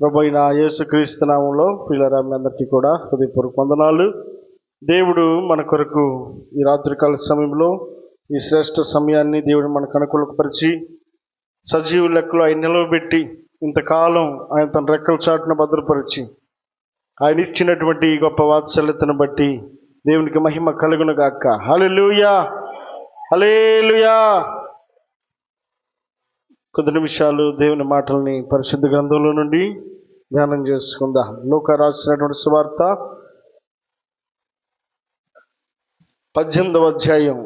ప్రభు అయిన యేసుక్రీస్తు నామములో ప్రియులారా మీ అందరికీ కూడా హృదయపూర్వక వందనాలు. దేవుడు మన కొరకు ఈ రాత్రికాల సమయంలో ఈ శ్రేష్ఠ సమయాన్ని దేవుడు మనకు అనుకూలపరిచి సజీవ లెక్కలో ఆయన నిలవబెట్టి ఇంతకాలం ఆయన తన రెక్కల చాటున భద్రపరిచి ఆయన ఇచ్చినటువంటి ఈ గొప్ప వాత్సల్యతను బట్టి దేవునికి మహిమ కలుగును గాక. హల్లెలూయా, హల్లెలూయా. కొద్ది నిమిషాలు దేవుని మాటల్ని పరిశుద్ధ గ్రంథంలో నుండి ధ్యానం చేసుకుందాం. లూకా రాసినటువంటి సువార్త 18వ అధ్యాయం.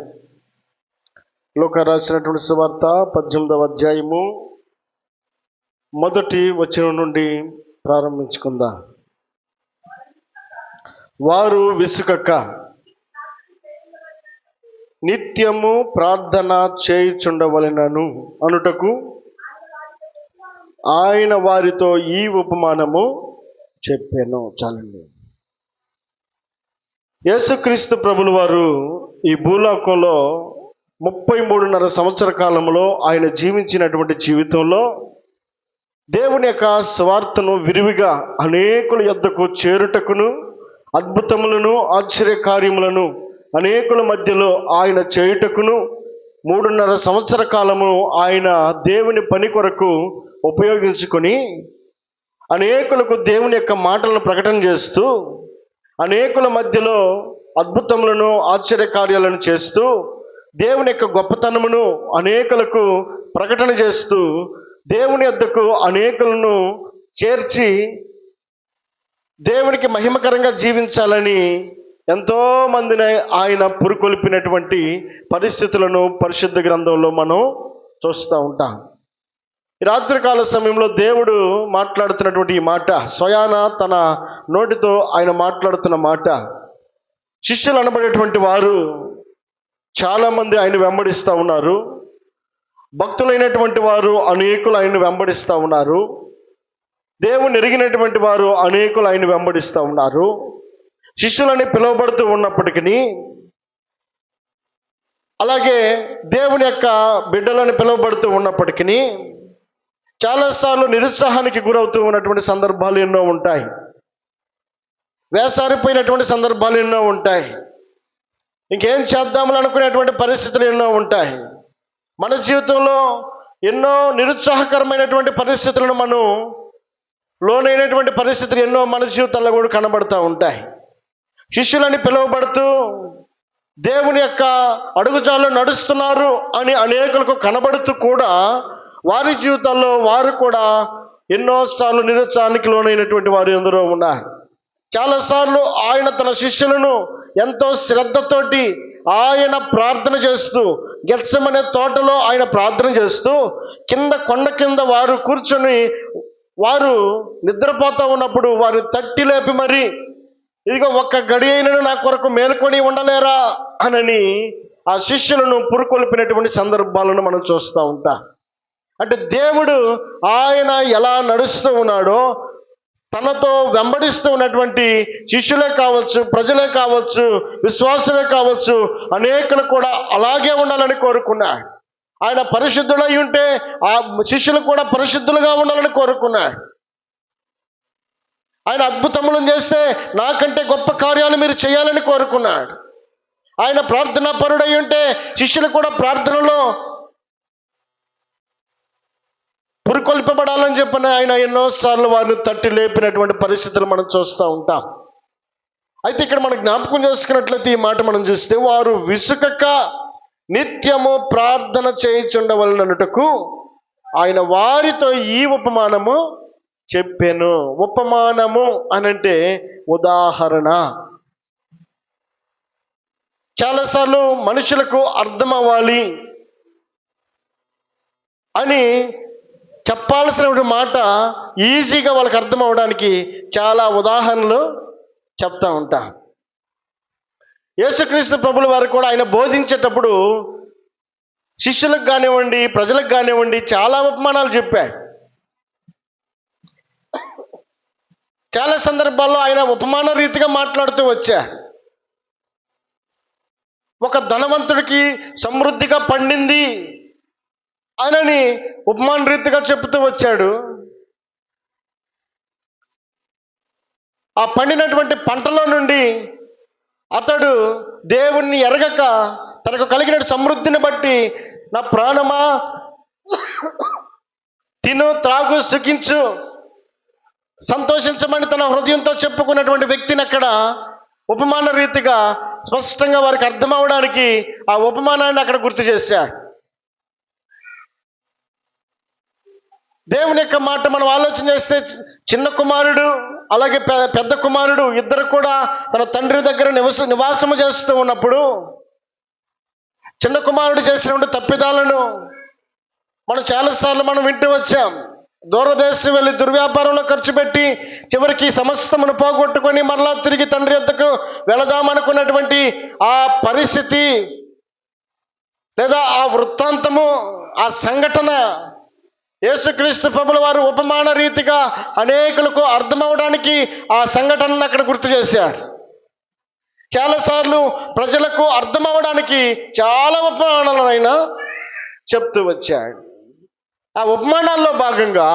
లూకా రాసినటువంటి సువార్త 18వ అధ్యాయము మొదటి వచనం నుండి ప్రారంభించుకుందాం. వారు విసుకక నిత్యము ప్రార్థన చేయుచుండవలెనను అనుటకు ఆయన వారితో ఈ ఉపమానము చెప్పాను. చాలండి. యేసుక్రీస్తు ప్రభుల వారు ఈ భూలోకంలో 33.5 సంవత్సర కాలంలో ఆయన జీవించినటువంటి జీవితంలో దేవుని యొక్క స్వార్థను విరివిగా అనేకుల యొద్దకు చేరుటకును అద్భుతములను ఆశ్చర్యకార్యములను అనేకుల మధ్యలో ఆయన చేయుటకును 3.5 సంవత్సర కాలము ఆయన దేవుని పని కొరకు ఉపయోగించుకొని అనేకులకు దేవుని యొక్క మాటలను ప్రకటన చేస్తూ అనేకుల మధ్యలో అద్భుతములను ఆశ్చర్యకార్యాలను చేస్తూ దేవుని యొక్క గొప్పతనమును అనేకులకు ప్రకటన చేస్తూ దేవుని యొద్దకు అనేకులను చేర్చి దేవునికి మహిమకరంగా జీవించాలని ఎంతో మందిని ఆయన పురుకొల్పినటువంటి పరిస్థితులను పరిశుద్ధ గ్రంథంలో మనం చూస్తూ ఉంటాం. ఈ రాత్రికాల సమయంలో దేవుడు మాట్లాడుతున్నటువంటి ఈ మాట, స్వయాన తన నోటితో ఆయన మాట్లాడుతున్న మాట, శిష్యులు అనబడేటువంటి వారు చాలామంది ఆయన వెంబడిస్తూ ఉన్నారు. భక్తులైనటువంటి వారు అనేకులు ఆయన వెంబడిస్తూ ఉన్నారు. దేవుని ఎరిగినటువంటి వారు అనేకులు ఆయన వెంబడిస్తూ ఉన్నారు. శిష్యులని పిలువబడుతూ ఉన్నప్పటికీ, అలాగే దేవుని యొక్క బిడ్డలని పిలువబడుతూ ఉన్నప్పటికీ చాలాసార్లు నిరుత్సాహానికి గురవుతూ ఉన్నటువంటి సందర్భాలు ఎన్నో ఉంటాయి. వేసారిపోయినటువంటి సందర్భాలు ఎన్నో ఉంటాయి. ఇంకేం చేద్దామని అనుకునేటువంటి పరిస్థితులు ఎన్నో ఉంటాయి. మన జీవితంలో ఎన్నో నిరుత్సాహకరమైనటువంటి పరిస్థితులను మనం లోనైనటువంటి పరిస్థితులు ఎన్నో మన జీవితాల్లో కూడా కనబడుతూ ఉంటాయి. శిష్యులని పిలువబడుతూ దేవుని యొక్క అడుగుజాల్లో నడుస్తున్నారు అని అనేకులకు కనబడుతూ కూడా వారి జీవితాల్లో వారు కూడా ఎన్నోసార్లు నిరుత్సాహానికి లోనైనటువంటి వారు ఎందరో ఉన్నారు. చాలాసార్లు ఆయన తన శిష్యులను ఎంతో శ్రద్ధతోటి ఆయన ప్రార్థన చేస్తూ, గెత్సెమనే తోటలో ఆయన ప్రార్థన చేస్తూ కొండ కింద వారు కూర్చొని వారు నిద్రపోతూ ఉన్నప్పుడు వారిని తట్టి లేపి మరి, ఇదిగో ఒక్క గడి అయినను నా కొరకు మేలుకొని ఉండలేరా అనని ఆ శిష్యులను పురుకొల్పినటువంటి సందర్భాలను మనం చూస్తూ ఉంటాం. అంటే దేవుడు ఆయన ఎలా నడుస్తూ ఉన్నాడో, తనతో వెంబడిస్తూ ఉన్నటువంటి శిష్యులే కావచ్చు, ప్రజలే కావచ్చు, విశ్వాసులే కావచ్చు, అనేకులు కూడా అలాగే ఉండాలని కోరుకున్నాడు. ఆయన పరిశుద్ధుడై ఉంటే ఆ శిష్యులు కూడా పరిశుద్ధులుగా ఉండాలని కోరుకున్నాడు. ఆయన అద్భుతములను చేస్తే నాకంటే గొప్ప కార్యాలు మీరు చేయాలని కోరుకున్నాడు. ఆయన ప్రార్థనా పరుడై ఉంటే శిష్యులు కూడా ప్రార్థనలో పురుకొల్పబడాలని చెప్పిన ఆయన ఎన్నోసార్లు వారిని తట్టి లేపినటువంటి పరిస్థితులు మనం చూస్తూ ఉంటాం. అయితే ఇక్కడ మనం జ్ఞాపకం చేసుకున్నట్లయితే ఈ మాట మనం చూస్తే, వారు విసుకక నిత్యము ప్రార్థన చేయుచుండవలెననుటకు ఆయన వారితో ఈ ఉపమానము చెప్పాను. ఉపమానము అనంటే ఉదాహరణ. చాలాసార్లు మనుషులకు అర్థం అవ్వాలి అని చెప్పాల్సిన మాట ఈజీగా వాళ్ళకి అర్థం అవడానికి చాలా ఉదాహరణలు చెప్తా ఉంటా. యేసుక్రీస్తు ప్రభుల వారు కూడా ఆయన బోధించేటప్పుడు శిష్యులకు కానివ్వండి, ప్రజలకు కానివ్వండి చాలా ఉపమానాలు చెప్పాడు. చాలా సందర్భాల్లో ఆయన ఉపమాన రీతిగా మాట్లాడుతూ వచ్చా. ఒక ధనవంతుడికి సమృద్ధిగా పండింది ఆయనని ఉపమాన రీతిగా చెప్తూ వచ్చాడు. ఆ పండినటువంటి పంటలో నుండి అతడు దేవుణ్ణి ఎరగక తనకు కలిగిన సమృద్ధిని బట్టి నా ప్రాణమా తిను త్రాగు సుఖించు సంతోషించమని తన హృదయంతో చెప్పుకున్నటువంటి వ్యక్తిని అక్కడ ఉపమాన రీతిగా స్పష్టంగా వారికి అర్థం అవడానికి ఆ ఉపమానాన్ని అక్కడ గుర్తు చేశాడు. దేవుని యొక్క మాట మనం ఆలోచన చేస్తే చిన్న కుమారుడు అలాగే పెద్ద కుమారుడు ఇద్దరు కూడా తన తండ్రి దగ్గర నివాసము చేస్తూ ఉన్నప్పుడు చిన్న కుమారుడు చేసినటువంటి తప్పిదాలను మనం చాలాసార్లు మనం వింటూ వచ్చాం. దూరదేశం వెళ్ళి దుర్వ్యాపారంలో ఖర్చు పెట్టి చివరికి సమస్తమును పోగొట్టుకొని మరలా తిరిగి తండ్రి వద్దకు వెళదామనుకున్నటువంటి ఆ పరిస్థితి లేదా ఆ వృత్తాంతము, ఆ సంఘటన యేసుక్రీస్తు ప్రభుల వారు ఉపమాన రీతిగా అనేకులకు అర్థమవడానికి ఆ సంఘటనను అక్కడ గుర్తు చేశాడు. చాలాసార్లు ప్రజలకు అర్థమవడానికి చాలా ఉపమానాలైనా చెప్తూ వచ్చాడు. ఆ ఉపమానాల్లో భాగంగా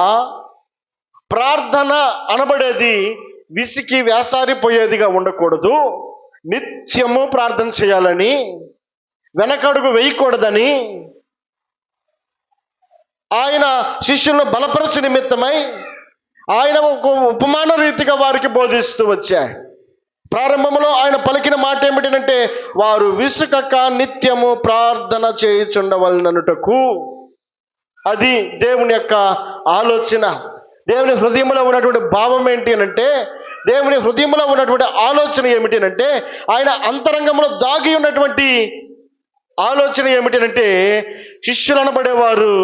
ప్రార్థన అనబడేది విసికి వేసారిపోయేదిగా ఉండకూడదు, నిత్యము ప్రార్థన చేయాలని, వెనకడుగు వేయకూడదని ఆయన శిష్యులను బలపరచు నిమిత్తమై ఆయన ఒక ఉపమాన రీతిగా వారికి బోధిస్తూ వచ్చాడు. ప్రారంభంలో ఆయన పలికిన మాట ఏమిటంటే వారు విసుకక నిత్యము ప్రార్థన చేయుచుండవలననుటకు. అది దేవుని యొక్క ఆలోచన. దేవుని హృదయంలో ఉన్నటువంటి భావం ఏంటి అంటే, దేవుని హృదయంలో ఉన్నటువంటి ఆలోచన ఏమిటి అంటే, ఆయన అంతరంగంలో దాగి ఉన్నటువంటి ఆలోచన ఏమిటి అంటే, శిష్యులు అనబడేవారు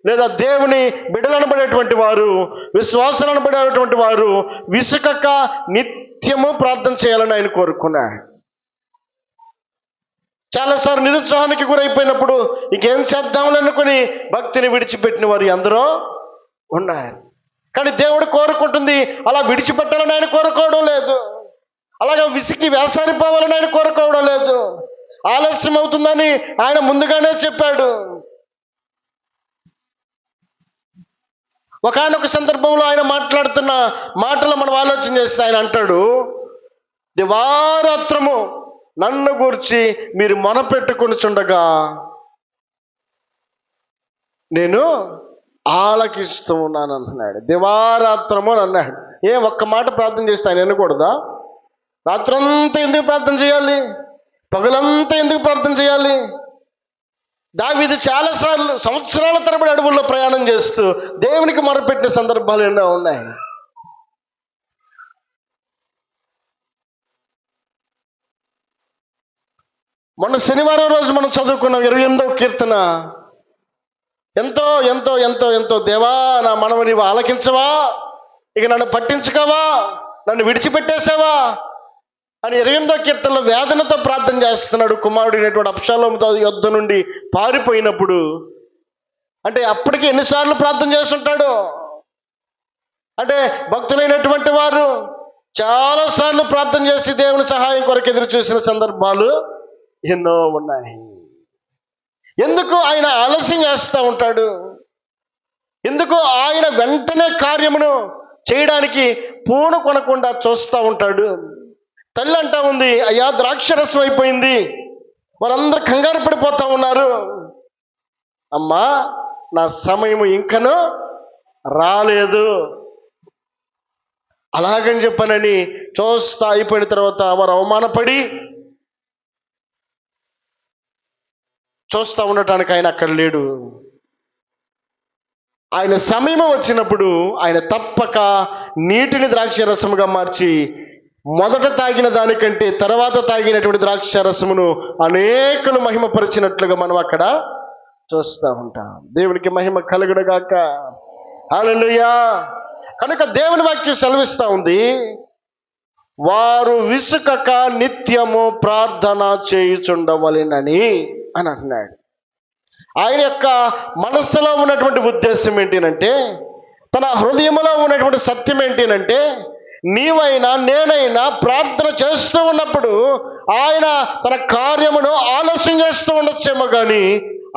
లేదా దేవుని బిడ్డలు అనబడేటువంటి వారు, విశ్వాసాలు అనబడేటువంటి వారు విసుకక నిత్యము ప్రార్థన చేయాలని ఆయన కోరుకున్నాడు. చాలాసార్లు నిరుత్సాహానికి గురైపోయినప్పుడు ఇంకేం చేద్దామని అనుకుని భక్తిని విడిచిపెట్టిన వారు ఎందరో ఉన్నారు. కానీ దేవుడు కోరుకుంటుంది అలా విడిచిపెట్టాలని ఆయన కోరుకోవడం లేదు, అలాగే విసికి వేసారిపోవాలని ఆయన కోరుకోవడం లేదు. ఆలస్యం అవుతుందని ఆయన ముందుగానే చెప్పాడు. ఒకానొక సందర్భంలో ఆయన మాట్లాడుతున్న మాటలు మనం ఆలోచన చేస్తే ఆయన అంటాడు, దివారాత్రము నన్ను గూర్చి మీరు మొనపెట్టుకొనుచుండగా నేను ఆలకిస్తూ ఉన్నాను అంటున్నాడు. దివారాత్రము అని అన్నాడు. ఒక్క మాట ప్రార్థన చేస్తే ఆయన వినకూడదా? రాత్రంతా ఎందుకు ప్రార్థన చేయాలి? పగలంతా ఎందుకు ప్రార్థన చేయాలి? దావీదు చాలాసార్లు సంవత్సరాల తరబడి అడవుల్లో ప్రయాణం చేస్తూ దేవునికి మొరపెట్టిన సందర్భాలు ఎన్నో ఉన్నాయి. మొన్న శనివారం రోజు మనం చదువుకున్నాం 28వ కీర్తన. ఎంతో ఎంతో ఎంతో ఎంతో దేవా నా మనవి నీవు ఆలకించవా, ఇక నన్ను పట్టించుకోవా, నన్ను విడిచిపెట్టేసావా అని 28వ కీర్తనలో వేదనతో ప్రార్థన చేస్తున్నాడు. కుమారుడైనటువంటి అబ్షాలోము యుద్ధ నుండి పారిపోయినప్పుడు. అంటే అప్పటికి ఎన్నిసార్లు ప్రార్థన చేస్తుంటాడు అంటే, భక్తులైనటువంటి వారు చాలాసార్లు ప్రార్థన చేసి దేవుని సహాయం కొరకు ఎదురు చూసిన సందర్భాలు ఎన్నో ఉన్నాయి. ఎందుకు ఆయన ఆలస్యం చేస్తూ ఉంటాడు? ఎందుకు ఆయన వెంటనే కార్యమును చేయడానికి పూను కొనకుండా చూస్తూ ఉంటాడు? తల్లి అంటా ఉంది, అయ్యా ద్రాక్షరసం అయిపోయింది, వారందరూ కంగారు పడిపోతూ ఉన్నారు, అమ్మా నా సమయం ఇంకనూ రాలేదు. అలాగని చెప్పనని చూస్తా అయిపోయిన తర్వాత వారు అవమానపడి చూస్తూ ఉండటానికి ఆయన అక్కడ లేడు. ఆయన సమయం వచ్చినప్పుడు ఆయన తప్పక నీటిని ద్రాక్ష రసముగా మార్చి మొదట తాగిన దానికంటే తర్వాత తాగినటువంటి ద్రాక్ష రసమును అనేకులు మహిమపరిచినట్లుగా మనం అక్కడ చూస్తూ ఉంటాం. దేవునికి మహిమ కలుగునుగాక. హల్లెలూయా. కనుక దేవుని వాక్యం సెలవిస్తూ ఉంది, వారు విసుకక నిత్యము ప్రార్థన చేయుచుండవలెనని అని అంటున్నాడు. ఆయన యొక్క మనస్సులో ఉన్నటువంటి ఉద్దేశం ఏంటినంటే, తన హృదయంలో ఉన్నటువంటి సత్యం ఏంటినంటే, నీవైనా నేనైనా ప్రార్థన చేస్తూ ఉన్నప్పుడు ఆయన తన కార్యమును ఆలస్యం చేస్తూ ఉండొచ్చేమో కానీ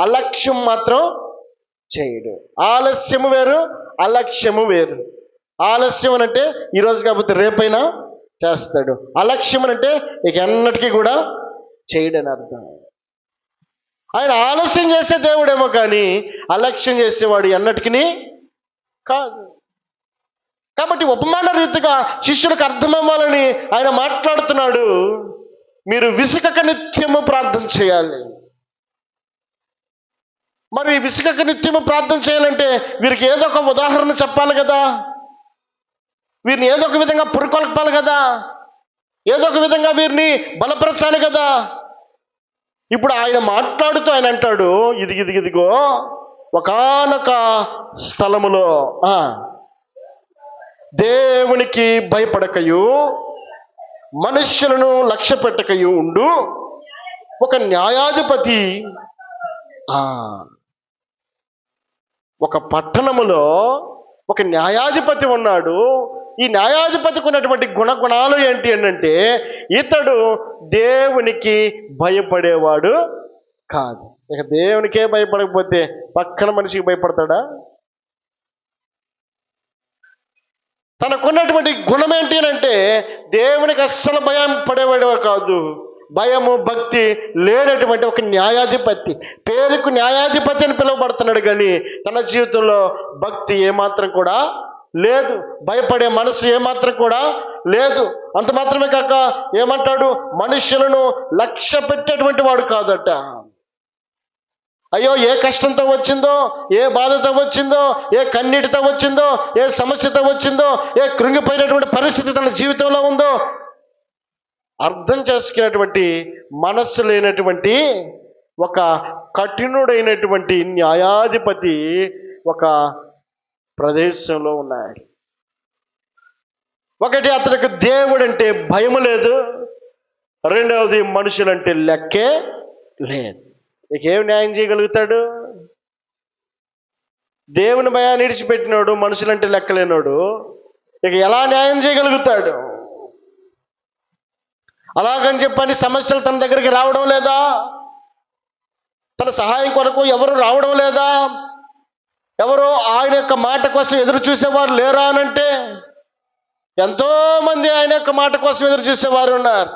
అలక్ష్యం మాత్రం చేయడు. ఆలస్యము వేరు, అలక్ష్యము వేరు. ఆలస్యం అంటే ఈరోజు కాకపోతే రేపైనా చేస్తాడు. అలక్ష్యం అంటే ఇక ఎన్నటికీ కూడా చేయడని అర్థం. ఆయన ఆలస్యం చేసే దేవుడేమో కానీ అలక్ష్యం చేసేవాడు ఎన్నటికీ కాదు. కాబట్టి ఉపమాన రీతిగా శిష్యులకు అర్థమవ్వాలని ఆయన మాట్లాడుతున్నాడు. మీరు విసుకక నిత్యము ప్రార్థన చేయాలి. మరి విసుకక నిత్యము ప్రార్థన చేయాలంటే వీరికి ఏదో ఒక ఉదాహరణ చెప్పాలి కదా, వీరిని ఏదో ఒక విధంగా పురుకొల్పాలి కదా, ఏదో ఒక విధంగా వీరిని బలపరచాలి కదా. ఇప్పుడు ఆయన మాట్లాడుతూ ఆయన అంటాడు, ఇదిగో ఒకానొక స్థలములో దేవునికి భయపడకయు మనుష్యులను లక్ష్య పెట్టకయు ఉండు ఒక న్యాయాధిపతి. ఒక పట్టణములో ఒక న్యాయాధిపతి ఉన్నాడు. ఈ న్యాయాధిపతికి ఉన్నటువంటి గుణగుణాలు ఏంటి అంటే ఇతడు దేవునికి భయపడేవాడు కాదు. ఇక దేవునికే భయపడకపోతే పక్కన మనిషికి భయపడతాడా? తనకున్నటువంటి గుణం ఏంటి అంటే దేవునికి అస్సలు భయం పడేవాడు కాదు. భయము భక్తి లేనటువంటి ఒక న్యాయాధిపతి. పేరుకు న్యాయాధిపతి అని పిలువబడుతున్నాడు కానీ తన జీవితంలో భక్తి ఏమాత్రం కూడా లేదు, భయపడే మనసు ఏమాత్రం కూడా లేదు. అంత మాత్రమే కాక ఏమంటాడు, మనుషులను లక్ష్య పెట్టేటువంటి వాడు కాదట. అయ్యో ఏ కష్టంతో వచ్చిందో, ఏ బాధతో వచ్చిందో, ఏ కన్నీటితో వచ్చిందో, ఏ సమస్యతో వచ్చిందో, ఏ కృంగిపోయినటువంటి పరిస్థితి తన జీవితంలో ఉందో అర్థం చేసుకునేటువంటి మనస్సు లేనటువంటి ఒక కఠినుడైనటువంటి న్యాయాధిపతి ఒక ప్రదేశంలో ఉన్నాడు. ఒకటి, అతనికి దేవుడంటే భయం లేదు. రెండవది, మనుషులంటే లెక్కే లేదు. ఇక ఏం న్యాయం చేయగలుగుతాడు? దేవుని భయాన్ని విడిచిపెట్టినోడు, మనుషులంటే లెక్కలేనోడు ఇక ఎలా న్యాయం చేయగలుగుతాడు? అలాగని చెప్పని సమస్యలు తన దగ్గరికి రావడం లేదా? తన సహాయం కొరకు ఎవరు రావడం లేదా? ఎవరో ఆయన యొక్క మాట కోసం ఎదురు చూసేవారు లేరా అనంటే ఎంతోమంది ఆయన యొక్క మాట కోసం ఎదురు చూసేవారు ఉన్నారు,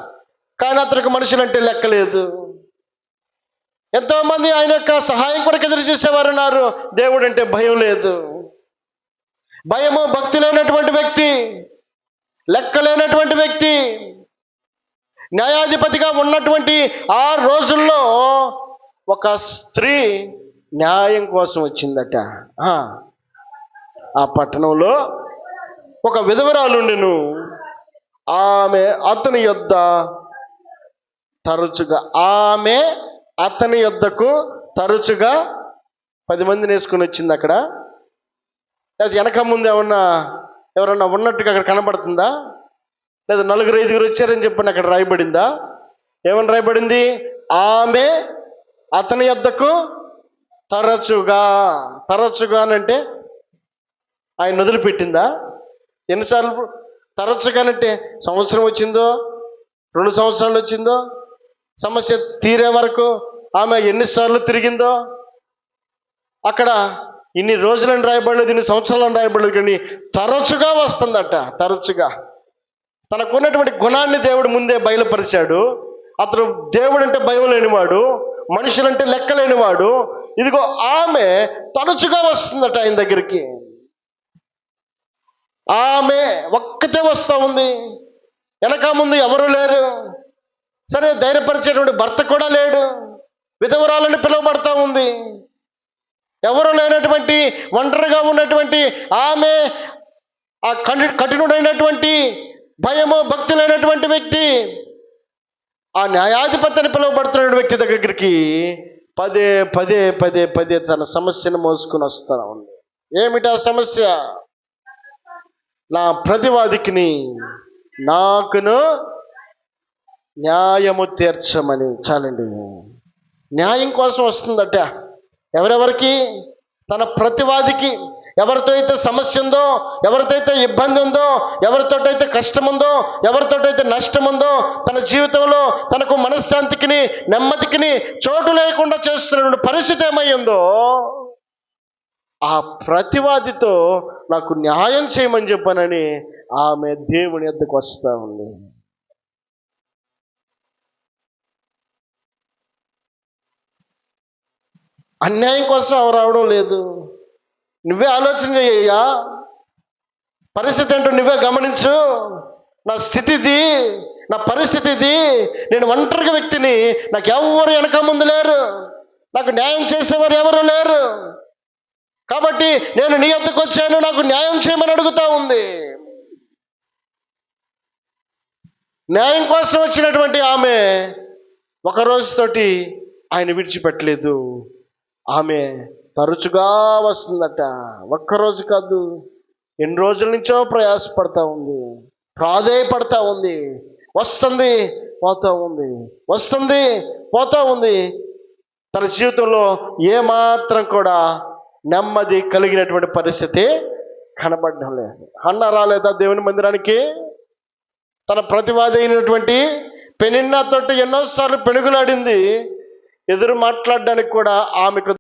కానీ అతనికి మనుషులంటే లెక్కలేదు. ఎంతోమంది ఆయన యొక్క సహాయం కొరకు ఎదురు చూసేవారు ఉన్నారు, దేవుడు అంటే భయం లేదు. భయము భక్తి లేనటువంటి వ్యక్తి, లెక్కలేనటువంటి వ్యక్తి. న్యాయాధిపతిగా ఉన్నటువంటి ఆ రోజుల్లో ఒక స్త్రీ న్యాయం కోసం వచ్చిందట. ఆ పట్టణంలో ఒక విధవరాలుండెను. ఆమె అతని యొద్దకు తరచుగా 10 మందిని వేసుకుని వచ్చింది. అక్కడ లేదా వెనక ముందు ఎవరన్నా ఉన్నట్టుగా అక్కడ కనబడుతుందా? లేదా 4-5 వచ్చారని చెప్పని అక్కడ రాయబడిందా? ఏమని రాయబడింది? ఆమె అతని యొద్దకు తరచుగా అంటే ఆయన వదిలిపెట్టిందా? ఎన్నిసార్లు తరచుగానంటే సంవత్సరం వచ్చిందో, 2 సంవత్సరాలు వచ్చిందో, సమస్య తీరే వరకు ఆమె ఎన్నిసార్లు తిరిగిందో. అక్కడ ఇన్ని రోజులని రాయబడలేదు, ఇన్ని సంవత్సరాలని రాయబడలేదు, కానీ తరచుగా వస్తుందట. తరచుగా తనకున్నటువంటి గుణాన్ని దేవుడు ముందే బయలుపరిచాడు. అతను దేవుడు అంటే భయం లేనివాడు, మనుషులంటే లెక్క లేనివాడు. ఇదిగో ఆమె తరచుగా వస్తుందట ఆయన దగ్గరికి. ఆమె ఒక్కతే వస్తూ ఉంది, వెనక ముందు ఎవరు లేరు. సరే, ధైర్యపరిచేటువంటి భర్త కూడా లేడు, విధవరాలని పిలువబడతా ఉంది. ఎవరు లేనటువంటి ఒంటరిగా ఉన్నటువంటి ఆమె ఆ కఠినుడైనటువంటి భయము భక్తి లేనటువంటి వ్యక్తి ఆ న్యాయాధిపతి అని పిలువబడుతున్న వ్యక్తి దగ్గరికి పదే తన సమస్యను మోసుకుని వస్తా ఉంది. ఏమిటా సమస్య? నా ప్రతివాదికిని నాకును న్యాయము తీర్చమని. చాలండి, న్యాయం కోసం వస్తుందట. ఎవరెవరికి? తన ప్రతివాదికి. ఎవరితో అయితే సమస్య ఉందో, ఎవరితో అయితే ఇబ్బంది ఉందో, ఎవరితోటైతే కష్టం ఉందో, ఎవరితోటైతే నష్టం ఉందో, తన జీవితంలో తనకు మనశ్శాంతికిని నెమ్మదికిని చోటు లేకుండా చేస్తున్నటువంటి పరిస్థితి ఏమయ్యిందో ఆ ప్రతివాదితో నాకు న్యాయం చేయమని చెప్పానని ఆమె దేవుని యొద్దకు వస్తూ ఉంది. అన్యాయం కోసం ఆమె రావడం లేదు. నువ్వే ఆలోచన చేయ్యా, పరిస్థితి ఏంటో నువ్వే గమనించు. నా స్థితి ఇది, నా పరిస్థితి ఇది, నేను ఒంటరిగా వ్యక్తిని, నాకు ఎవరు వెనక ముందు లేరు, నాకు న్యాయం చేసేవారు ఎవరు లేరు, కాబట్టి నేను నీ వద్దకు వచ్చాను, నాకు న్యాయం చేయమని అడుగుతా ఉంది. న్యాయం కోసం వచ్చినటువంటి ఆమె ఒక రోజుతోటి ఆయన విడిచిపెట్టలేదు. ఆమె తరచుగా వస్తుందట. ఒక్కరోజు కాదు, ఎన్ని రోజుల నుంచో ప్రయాసపడతా ఉంది, ప్రాధేయపడతా ఉంది. వస్తుంది పోతా ఉంది, వస్తుంది పోతా ఉంది. తన జీవితంలో ఏమాత్రం కూడా నెమ్మది కలిగినటువంటి పరిస్థితి కనబడడం లేదు. హన్న రాలేదా దేవుని మందిరానికి? తన ప్రతివాది అయినటువంటి పెనిన్నాతోటి ఎన్నోసార్లు పెనుగులాడింది. ఎదురు మాట్లాడడానికి కూడా ఆమెకు